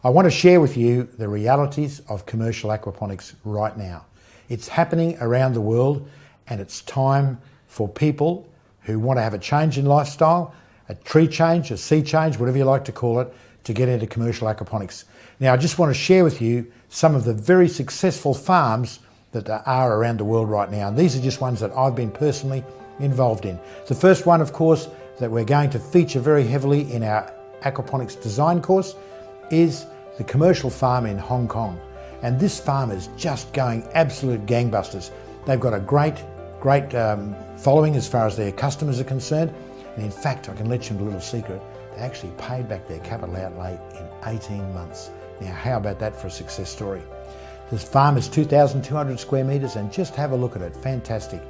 I want to share with you the realities of commercial aquaponics right now. It's happening around the world, and it's time for people who want to have a change in lifestyle, a tree change, a sea change, whatever you like to call it, to get into commercial aquaponics. Now, I just want to share with you some of the very successful farms that are around the world right now. And these are just ones that I've been personally involved in. The first one, of course, that we're going to feature very heavily in our aquaponics design course is the commercial farm in Hong Kong. And this farm is just going absolute gangbusters. They've got a great following as far as their customers are concerned. And in fact, I can let you in a little secret, they actually paid back their capital outlay in 18 months. Now, how about that for a success story? This farm is 2,200 square metres, and just have a look at it, fantastic.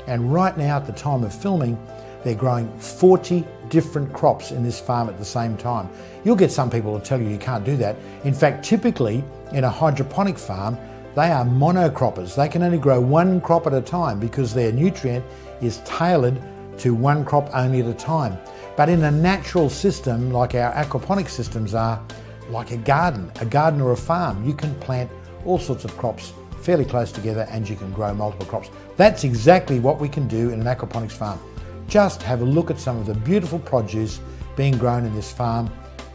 And right now, at the time of filming, they're growing 40 different crops in this farm at the same time. You'll get some people to tell you can't do that. In fact, typically in a hydroponic farm, they are monocroppers. They can only grow one crop at a time because their nutrient is tailored to one crop only at a time. But in a natural system, like our aquaponic systems are, like a garden or a farm, you can plant all sorts of crops fairly close together and you can grow multiple crops. That's exactly what we can do in an aquaponics farm. Just have a look at some of the beautiful produce being grown in this farm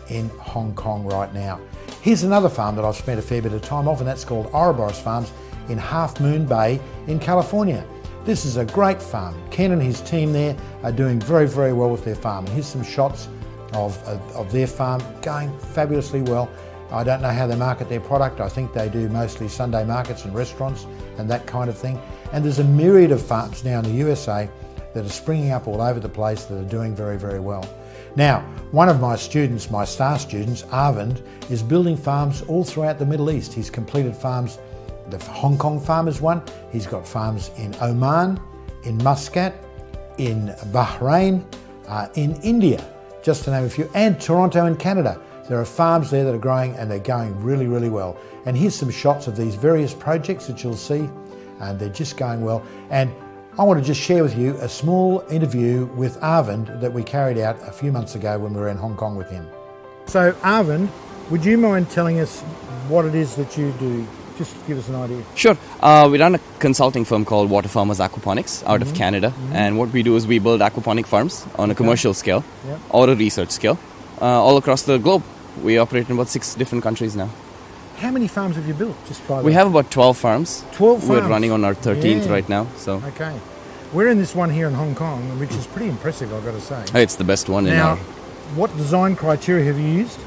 in Hong Kong right now. Here's another farm that I've spent a fair bit of time off, and that's called Ouroboros Farms in Half Moon Bay in California. This is a great farm. Ken and his team there are doing very, very well with their farm. And here's some shots of their farm going fabulously well. I don't know how they market their product. I think they do mostly Sunday markets and restaurants and that kind of thing. And there's a myriad of farms now in the USA that are springing up all over the place that are doing very, very well. Now, one of my students, my star students, Arvind, is building farms all throughout the Middle East. He's completed farms. The Hong Kong farm is one. He's got farms in Oman, in Muscat, in Bahrain, in India, just to name a few, and Toronto in Canada. There are farms there that are growing, and they're going really, really well. And here's some shots of these various projects that you'll see, and they're just going well. And I want to just share with you a small interview with Arvind that we carried out a few months ago when we were in Hong Kong with him. So Arvind, would you mind telling us what it is that you do? Just give us an idea. Sure. We run a consulting firm called Water Farmers Aquaponics out of Canada. And what we do is we build aquaponic farms on a commercial scale or a research scale all across the globe. We operate in about 6 different countries now. How many farms have you built? We have about 12 farms. 12 farms? We're running on our 13th right now. So. Okay. We're in this one here in Hong Kong, which is pretty impressive, I've got to say. It's the best one now, what design criteria have you used?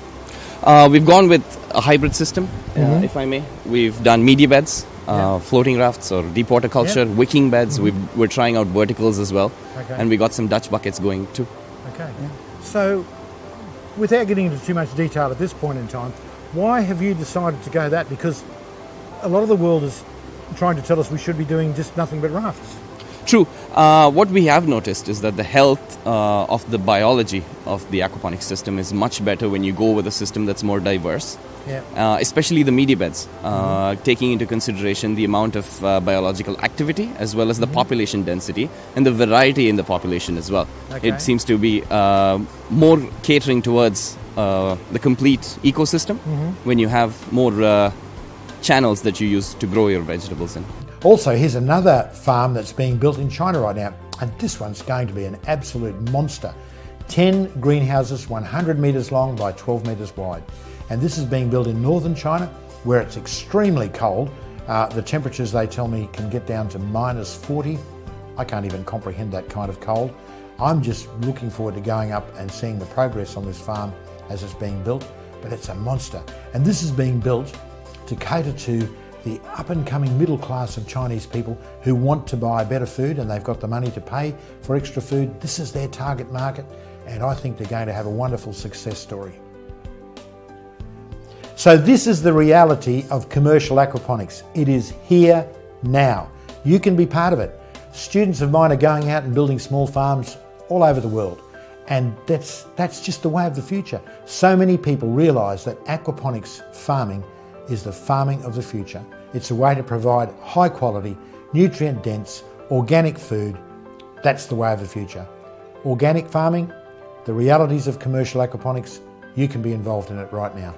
We've gone with a hybrid system, if I may. We've done media beds, floating rafts or deep water culture, wicking beds. We're trying out verticals as well. Okay. And we got some Dutch buckets going too. Okay. Yeah. So, without getting into too much detail at this point in time, why have you decided to go that? Because a lot of the world is trying to tell us we should be doing just nothing but rafts. True. What we have noticed is that the health of the biology of the aquaponics system is much better when you go with a system that's more diverse, especially the media beds, taking into consideration the amount of biological activity as well as the population density and the variety in the population as well. Okay. It seems to be more catering towards the complete ecosystem when you have more channels that you use to grow your vegetables in. Also, here's another farm that's being built in China right now, and this one's going to be an absolute monster. 10 greenhouses, 100 metres long by 12 metres wide. And this is being built in northern China, where it's extremely cold. The temperatures, they tell me, can get down to minus 40. I can't even comprehend that kind of cold. I'm just looking forward to going up and seeing the progress on this farm as it's being built, but it's a monster. And this is being built to cater to the up-and-coming middle class of Chinese people who want to buy better food and they've got the money to pay for extra food. This is their target market, and I think they're going to have a wonderful success story. So this is the reality of commercial aquaponics. It is here now. You can be part of it. Students of mine are going out and building small farms all over the world, and that's just the way of the future. So many people realise that aquaponics farming is the farming of the future. It's a way to provide high quality, nutrient dense, organic food. That's the way of the future. Organic farming, the realities of commercial aquaponics, you can be involved in it right now.